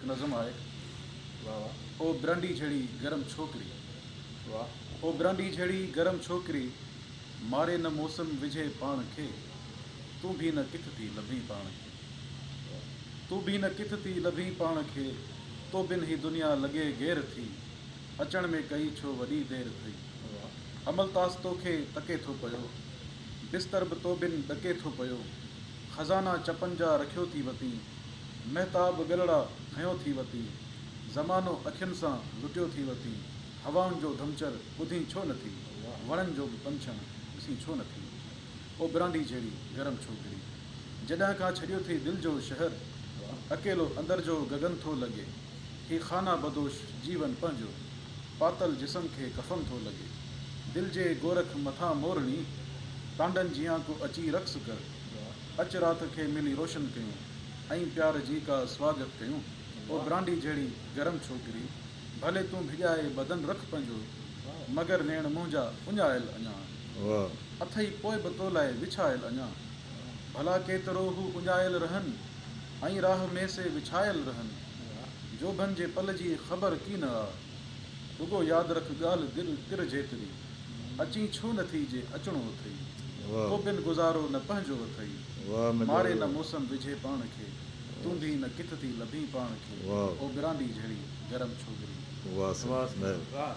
नज़म आहे। वाह वाह ओ ब्रांडी जहिड़ी गरम छोकिरी, वाह ओ ब्रांडी जहिड़ी गरम छोकिरी, मारे न मौसम विझे पाण खे, तूं बि न किथ थी लभी पाण खे, तूं बि न किथ थी लभी पाण खे, तो बिन ही दुनिया लॻे गैर थी, अचण में कई छो वॾी देरि थई। अमलतास तोखे तके थो पियो, बिस्तर बि तो बिन ॾके थो पियो, खज़ाना चपनि जा रखियो थी वती, महताब ॻलड़ा खयों थी वती, ज़मानो अखियुनि सां लुटियो थी वती, हवाउनि जो धमचर ॿुधी छो नथी, वणनि जो बि पंछण ॾिसी छो नथी। ओ ब्रांडी जहिड़ी गरम छोकिरी, जॾहिं खां छॾियो थी दिलि जो शहर, अकेलो अंदर जो गगन थो लॻे, ही खाना बदोश जीवन पंहिंजो, पातल जिस्म खे कफ़न थो लॻे, दिलि जे गोरख मथां मोरणी, तांडनि जियां को अची रक़्स कर, अच राति खे मिली रोशन कयूं, ऐं प्यार जी का स्वागत कयूं। ओ ब्रांडी जहिड़ी गरम छोकिरी, भले तूं भिॼाए बदन रख पंहिंजो, मगर नेण मुंहिंजा उञायल अञा, अथई पोइ बि तो लाइ विछायल अञा, भला केतिरो हू उञायल रहनि, ऐं राह में से विछायल रहनि, जोबन जे पल जी ख़बर की न आ, रुगो यादि रख ॻाल्हि दिलि तिर जेतिरी, अची छो नथी जे अचिणो अथई, तो बिन गुज़ारो न पंहिंजो अथई, मारे न मौसम विझे पाण खे, तूं बि न किथ थी लभी पाण खे, ओ ब्रांडी जहिड़ी गरम छोकिरी। वाह